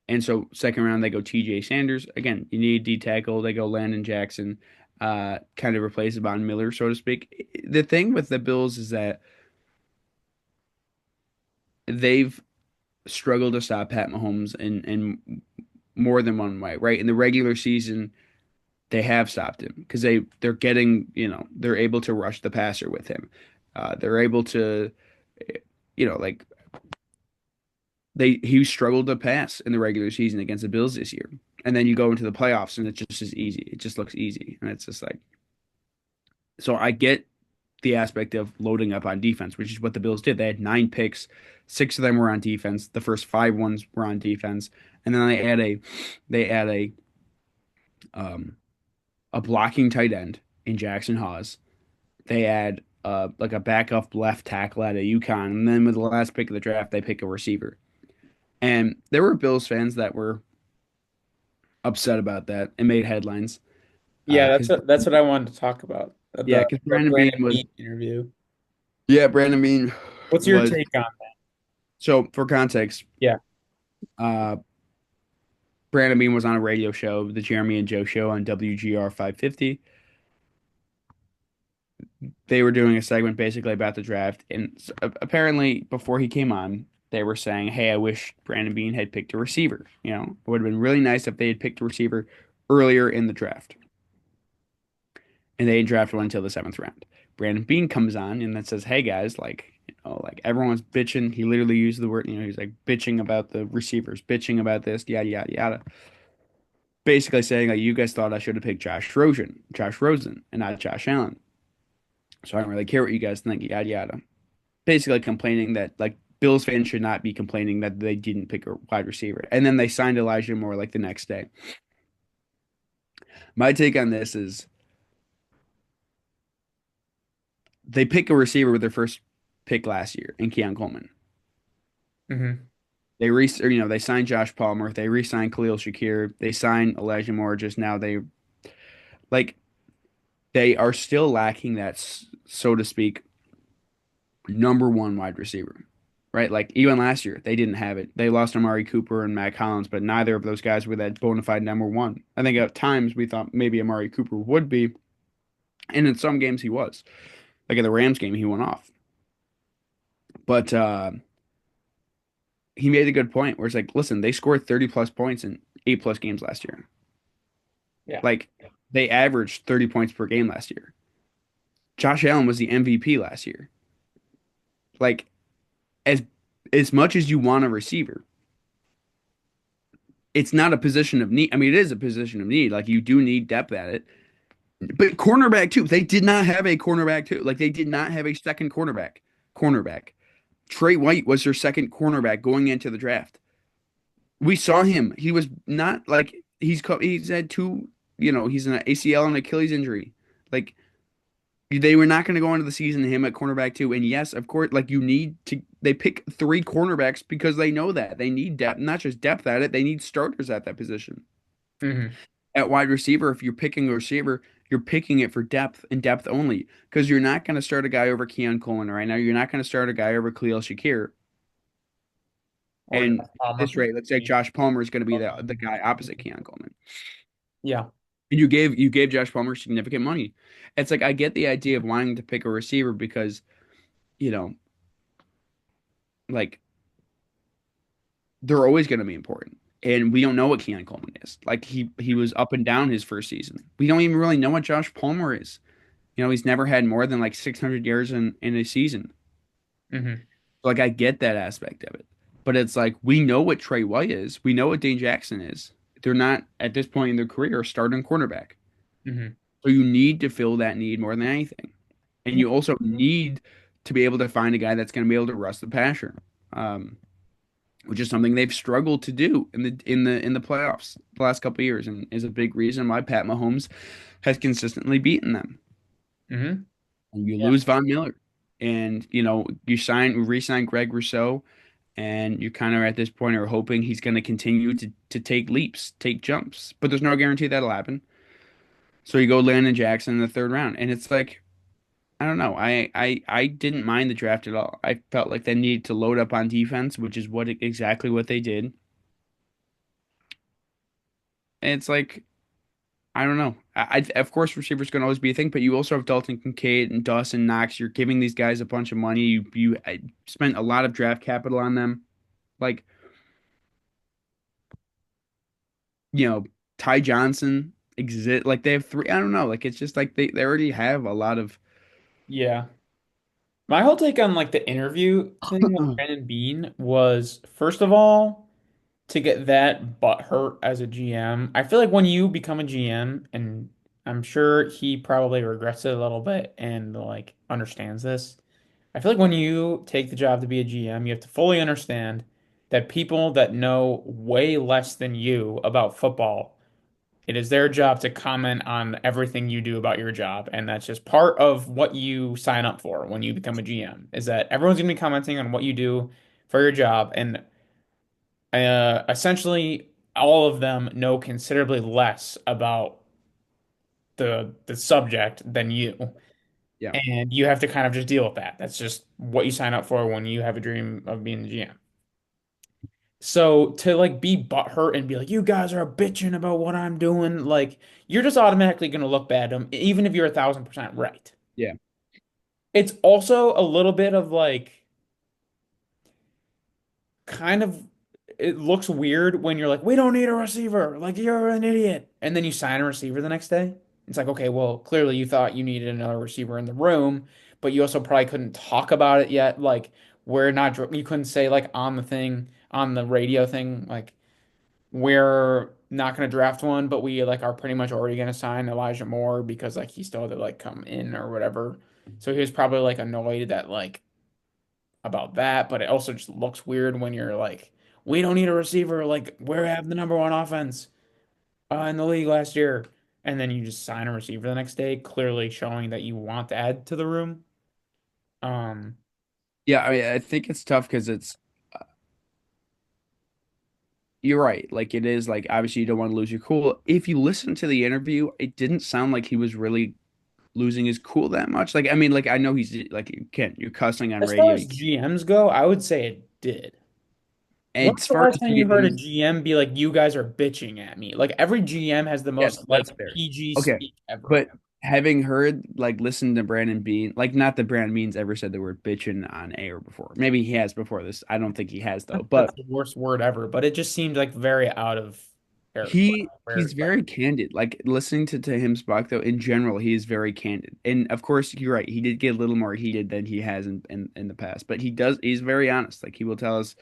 And so second round they go TJ Sanders. Again, you need a D tackle. They go Landon Jackson, kind of replace Von Miller, so to speak. The thing with the Bills is that they've struggled to stop Pat Mahomes in more than one way, right? In the regular season, they have stopped him because they're getting, they're able to rush the passer with him. They're able to, like he struggled to pass in the regular season against the Bills this year. And then you go into the playoffs and it just is easy. It just looks easy. And it's just like, so I get the aspect of loading up on defense, which is what the Bills did. They had 9 picks, 6 of them were on defense. The first 5 ones were on defense, and then um, a blocking tight end in Jackson Hawes. They add like a backup left tackle out of UConn, and then with the last pick of the draft, they pick a receiver. And there were Bills fans that were upset about that and made headlines. Yeah, Because that's what I wanted to talk about. yeah, The because the Brandon Beane Brandon was Beane interview. Brandon Beane What's your was take on? so for context, Yeah. uh, Brandon Beane was on a radio show, the Jeremy and Joe show on WGR 550. They were doing a segment basically about the draft, and apparently before he came on, they were saying, "Hey, I wish Brandon Beane had picked a receiver. It would have been really nice if they had picked a receiver earlier in the draft." And they didn't draft one until the 7th round. Brandon Beane comes on and then says, "Hey guys, like everyone's bitching." He literally used the word, he's like bitching about the receivers, bitching about this, yada yada yada. Basically saying like, you guys thought I should have picked Josh Rosen, and not Josh Allen. So I don't really care what you guys think, yada yada. Basically complaining that like Bills fans should not be complaining that they didn't pick a wide receiver. And then they signed Elijah Moore like the next day. My take on this is they pick a receiver with their first pick last year in Keon Coleman. Hmm. They signed Josh Palmer, they re-signed Khalil Shakir, they signed Elijah Moore just now. Like they are still lacking that, so to speak, number one wide receiver, right? Like even last year, they didn't have it. They lost Amari Cooper and Matt Collins, but neither of those guys were that bona fide number one. I think at times we thought maybe Amari Cooper would be, and in some games he was. Like in the Rams game, he went off. But he made a good point where it's like, listen, they scored 30 plus points in 8 plus games last year. Yeah. Like they averaged 30 points per game last year. Josh Allen was the MVP last year. Like as as much as you want a receiver, it's not a position of need. I mean, it is a position of need. Like you do need depth at it. But cornerback too. They did not have a cornerback too. Like they did not have a second cornerback. Cornerback. Trey White was their second cornerback going into the draft. We saw him. He was not like he's had two, he's an ACL and Achilles injury. Like they were not going to go into the season him at cornerback too. And yes, of course, like they pick 3 cornerbacks because they know that they need depth, not just depth at it. They need starters at that position. Hmm. At wide receiver, if you're picking a receiver, you're picking it for depth and depth only because you're not going to start a guy over Keon Coleman right now. You're not going to start a guy over Khalil Shakir. Or And Josh at Palmer. this rate, let's say Josh Palmer is going to be the guy opposite Keon Coleman. Yeah. And you gave Josh Palmer significant money. It's like I get the idea of wanting to pick a receiver because, you know, like they're always going to be important. And we don't know what Keon Coleman is. Like he was up and down his first season. We don't even really know what Josh Palmer is. He's never had more than like 600 yards in a season. Hmm. Like I get that aspect of it. But it's like we know what Trey White is. We know what Dane Jackson is. They're not at this point in their career a starting cornerback. Hmm. So you need to fill that need more than anything. And you also need to be able to find a guy that's going to be able to rush the passer, um, which is something they've struggled to do in the playoffs the last couple of years, and is a big reason why Pat Mahomes has consistently beaten them. Hmm. And you Yeah. lose Von Miller, and you re-sign Greg Rousseau, and you kind of at this point are hoping he's going to continue to take leaps, take jumps, but there's no guarantee that'll happen. So you go Landon Jackson in the 3rd round, and it's like I don't know. I didn't mind the draft at all. I felt like they needed to load up on defense, which is exactly what they did. And it's like, I don't know. Of course, receivers going to always be a thing, but you also have Dalton Kincaid and Dawson Knox. You're giving these guys a bunch of money. You spent a lot of draft capital on them. Like, you know, Ty Johnson exist. Like they have three. I don't know. Like it's just like they already have a lot of. Yeah. My whole take on like the interview thing with Brandon Bean was, first of all, to get that butt hurt as a GM. I feel like when you become a GM, and I'm sure he probably regrets it a little bit and like understands this. I feel like when you take the job to be a GM, you have to fully understand that people that know way less than you about football, it is their job to comment on everything you do about your job. And that's just part of what you sign up for when you become a GM, is that everyone's going to be commenting on what you do for your job. And essentially, all of them know considerably less about the subject than you. Yeah. And you have to kind of just deal with that. That's just what you sign up for when you have a dream of being the GM. So to like be butthurt and be like, you guys are bitching about what I'm doing, like you're just automatically gonna look bad to them, even if you're 1,000% right. Yeah. It's also a little bit of like kind of it looks weird when you're like, we don't need a receiver, like you're an idiot. And then you sign a receiver the next day. It's like, okay, well, clearly you thought you needed another receiver in the room, but you also probably couldn't talk about it yet. Like, we're not, you couldn't say like on the thing, on the radio thing, like, we're not going to draft one, but we like are pretty much already going to sign Elijah Moore because like he still had to like come in or whatever. So he was probably like annoyed that like about that, but it also just looks weird when you're like, we don't need a receiver. Like, we have the number one offense in the league last year. And then you just sign a receiver the next day, clearly showing that you want to add to the room. Um, Yeah. I mean, I think it's tough because you're right. Like it is like obviously you don't want to lose your cool. If you listen to the interview, it didn't sound like he was really losing his cool that much. Like I mean, like I know he's like you can't you're cussing on as far radio. as GMs go, I would say it did. When's As the far last as time you heard a GMs, GM be like, you guys are bitching at me? Like, every GM has the yes, most, that's like, fair. PG Okay. speak ever. But having heard like listen to Brandon Bean, like not that Brandon Bean's ever said the word bitching on air before. Maybe he has before this. I don't think he has though. That's But the worst word ever, but it just seemed like very out of he's where like very candid. Like listening to him speak though, in general, he is very candid. And of course, you're right. He did get a little more heated than he has in the past. But he's very honest. Like he will tell us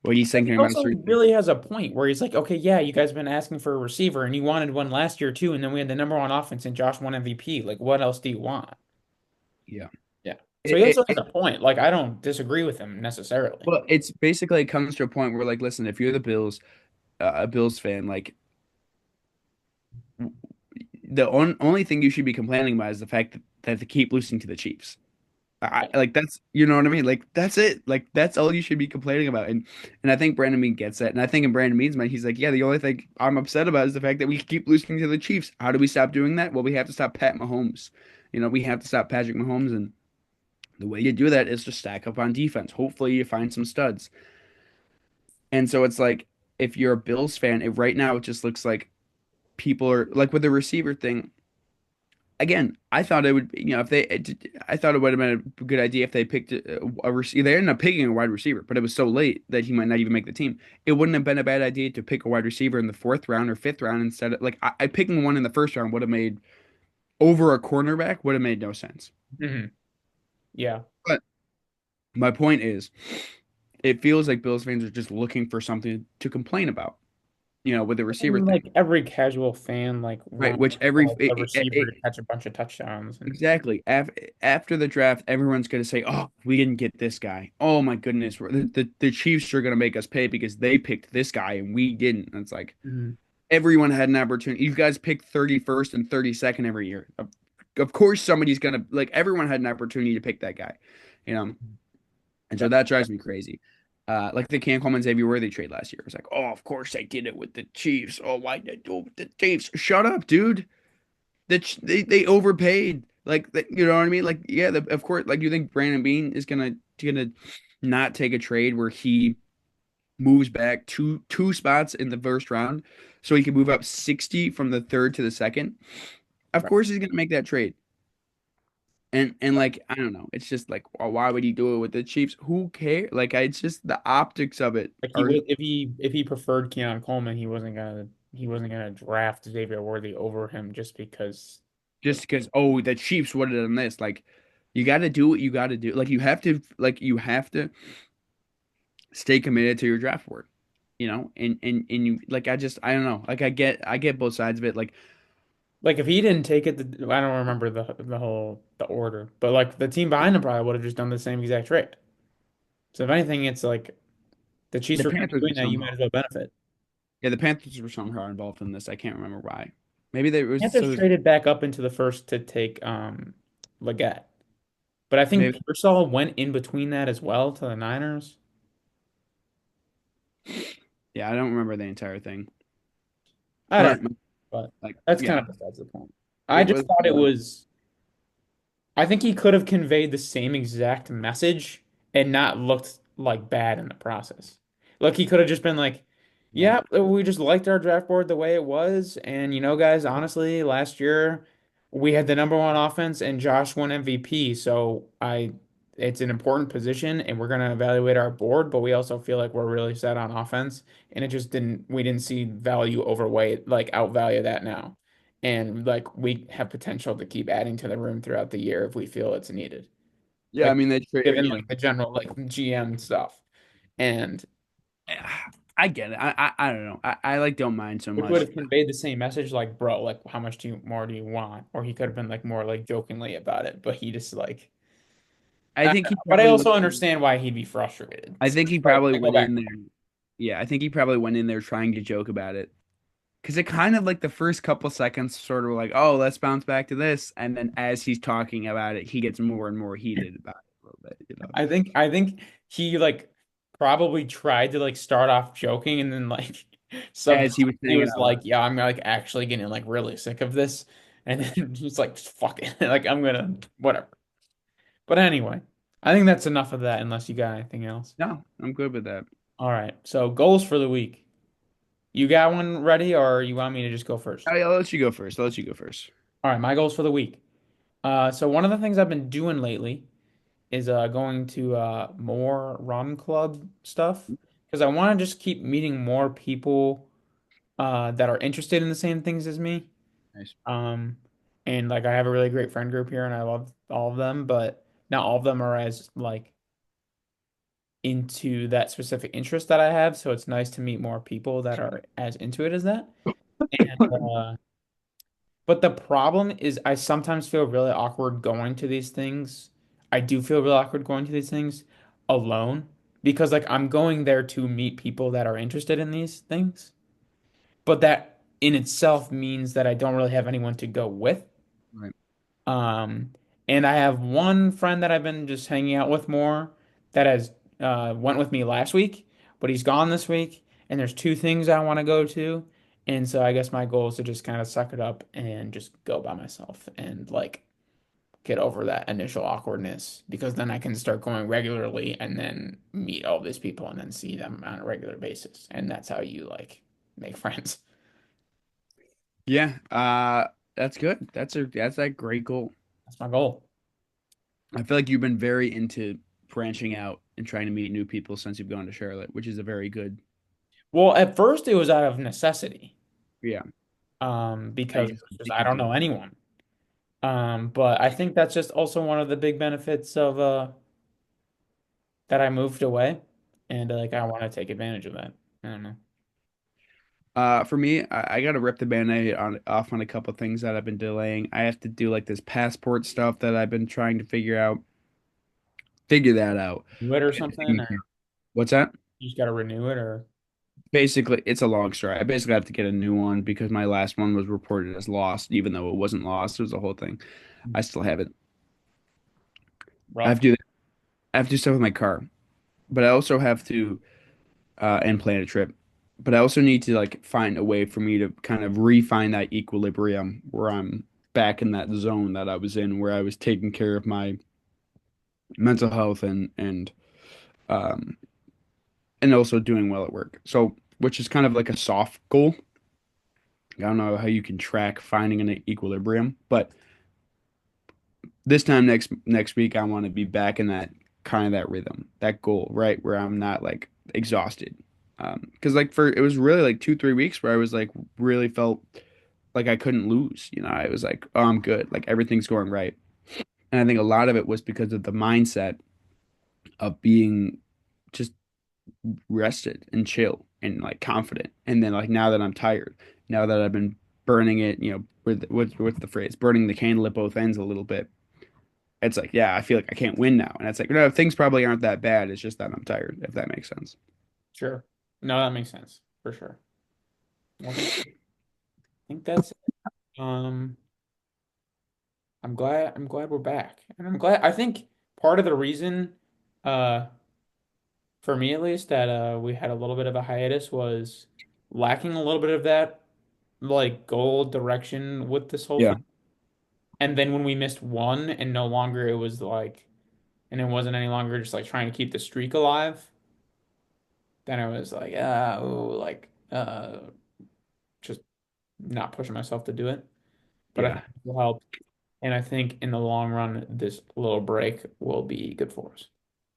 what he's he thinking about also certain things. really has a point where he's like, okay, yeah, you guys have been asking for a receiver and you wanted one last year too, and then we had the number one offense and Josh won MVP. Like, what else do you want? Yeah. Yeah. So It, he it, also has it, a point. Like, I don't disagree with him necessarily. well, it's basically it comes to a point where like, listen, if you're the Bills, a Bills fan, like the only thing you should be complaining about is the fact that they keep losing to the Chiefs. Like that's you know what I mean. Like that's it. Like that's all you should be complaining about. And I think Brandon Beane gets that. And I think in Brandon Beane's mind, he's like, yeah, the only thing I'm upset about is the fact that we keep losing to the Chiefs. How do we stop doing that? Well, we have to stop Pat Mahomes. You know, we have to stop Patrick Mahomes. And the way you do that is to stack up on defense. Hopefully, you find some studs. And so it's like if you're a Bills fan, right now it just looks like people are like with the receiver thing. Again, I thought it would, if I thought it would have been a good idea if they picked a receiver. They ended up picking a wide receiver, but it was so late that he might not even make the team. It wouldn't have been a bad idea to pick a wide receiver in the fourth round or fifth round instead of like I picking one in the first round would have made over a cornerback would have made no sense. Hmm. Yeah. But my point is, it feels like Bills fans are just looking for something to complain about, with the receiver And thing, like every casual fan like right? wants Which every a receiver to catch a bunch of touchdowns and exactly. After the draft, everyone's going to say, "Oh, we didn't get this guy. Oh my goodness, the Chiefs are going to make us pay because they picked this guy and we didn't." And it's like Mhm. everyone had an opportunity. You guys pick 31st and 32nd every year. Of course, somebody's going to like. Everyone had an opportunity to pick that guy, you know. And so Yep. that drives me crazy. Like the Cam Coleman Xavier Worthy trade last year. It's like, oh, of course they did it with the Chiefs. Oh, why did they do it with the Chiefs? Shut up, dude. They overpaid. Like you know what I mean? Like yeah, of course. Like you think Brandon Beane is gonna not take a trade where he moves back two spots in the first round, so he can move up 60 from the third to the second. Of Right. course, he's gonna make that trade. And like I don't know, it's just like why would he do it with the Chiefs? Who cares? Like it's just the optics of it Like he are would if he preferred Keon Coleman, he wasn't gonna draft Xavier Worthy over him just because. just because oh the Chiefs would have done this. Like you got to do what you got to do. Like you have to stay committed to your draft board. And you like I don't know. Like I get both sides of it. Like Like if he didn't take it, I don't remember the order, but like the team behind him probably would have just done the same exact trade. So if anything, it's like the Chiefs the were kind of Panthers doing were that. You might somehow as well benefit. yeah the Panthers were somehow involved in this. I can't remember why. Maybe they was Panthers so traded back up into the first to take Leggett, but I think maybe Pearsall went in between that as well to the Niners. yeah I don't remember the entire thing. I don't But know, but like that's kind yeah of besides the point. I it just was thought it was. I think he could have conveyed the same exact message and not looked like bad in the process. Like he could have just been like, yeah "Yeah, we just liked our draft board the way it was, and guys, honestly, last year we had the number one offense and Josh won MVP, so it's an important position, and we're gonna evaluate our board, but we also feel like we're really set on offense, and we didn't see value overweight, like outvalue that now." And like we have potential to keep adding to the room throughout the year if we feel it's needed. yeah I Like mean they trade given like the general like GM stuff. And I get it. I don't know. I like don't mind so which would much. have conveyed the same message like, bro, like how much do you want? Or he could have been like more like jokingly about it, but he just like I I think don't he know. But I probably also understand why he'd be frustrated. I think he So probably I go went back. in there. Yeah, I think he probably went in there trying to joke about it. Because it kind of like the first couple seconds sort of like, oh, let's bounce back to this. And then as he's talking about it, he gets more and more heated about it a little bit. I think he like probably tried to like start off joking and then like As he was subconsciously saying it was out loud. like, yeah, I'm like actually getting like really sick of this. And then he's like, fuck it. Like I'm gonna whatever. But anyway, I think that's enough of that unless you got anything else. No, I'm good with that. All right. So goals for the week. You got one ready or you want me to just go first? I'll let you go first. I'll let you go first. All right, my goals for the week. So one of the things I've been doing lately is going to more run club stuff because I want to just keep meeting more people that are interested in the same things as me. Nice. Um, and like I have a really great friend group here, and I love all of them, but not all of them are as like into that specific interest that I have. So it's nice to meet more people that are as into it as that. And but the problem is I sometimes feel really awkward going to these things. I do feel really awkward going to these things alone because like I'm going there to meet people that are interested in these things. But that in itself means that I don't really have anyone to go with. Right. Um, and I have one friend that I've been just hanging out with more that has went with me last week, but he's gone this week. And there's two things I want to go to. And so I guess my goal is to just kind of suck it up and just go by myself and like get over that initial awkwardness because then I can start going regularly and then meet all these people and then see them on a regular basis. And that's how you like make friends. Yeah. That's good. That's a great goal. That's my goal. I feel like you've been very into branching out and trying to meet new people since you've gone to Charlotte, which is a very good. Well, at first it was out of necessity. Yeah. I Because just it's just think I you don't do. know anyone. But I think that's just also one of the big benefits of that I moved away, and like I want to take advantage of that. I don't know. For me, I got to rip the band-aid off on a couple things that I've been delaying. I have to do like this passport stuff that I've been trying to figure that out. Renew it or And something, or what's that? you just got to renew it, or Basically, it's a long story. I basically have to get a new one because my last one was reported as lost, even though it wasn't lost. It was a whole thing. I still have it. I have rough. to do that. I have to do stuff with my car, but I also have to and plan a trip. But I also need to like find a way for me to kind of refine that equilibrium where I'm back in that zone that I was in, where I was taking care of my mental health and um and also doing well at work. So, which is kind of like a soft goal. I don't know how you can track finding an equilibrium, but this time next week I want to be back in that kind of that rhythm, that goal, right? Where I'm not like exhausted. Because like for it was really like 2, 3 weeks where I was like really felt like I couldn't lose. I was like, oh, I'm good. Like everything's going right. And I think a lot of it was because of the mindset of being just rested and chill and like confident. And then like now that I'm tired, now that I've been burning it, what's the phrase? Burning the candle at both ends a little bit. It's like, yeah, I feel like I can't win now. And it's like, no, things probably aren't that bad. It's just that I'm tired, if that makes sense. Sure. No, that makes sense for sure. Well, I think that's it. I'm glad we're back. And I think part of the reason uh for me at least that we had a little bit of a hiatus was lacking a little bit of that like goal direction with this whole Yeah. thing. And then when we missed one and no longer it was like and it wasn't any longer just like trying to keep the streak alive, then I was like, just not pushing myself to do it. But I Yeah. think it will help. And I think in the long run, this little break will be good for us.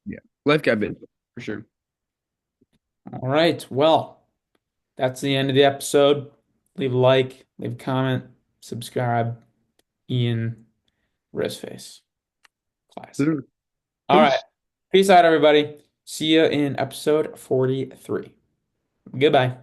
Yeah. Life got busy for sure. All right. Well, that's the end of the episode. Leave a like, leave a comment, subscribe. Ian Wristface. Classic. All right. Peace. Peace out, everybody. See you in episode 43. Goodbye.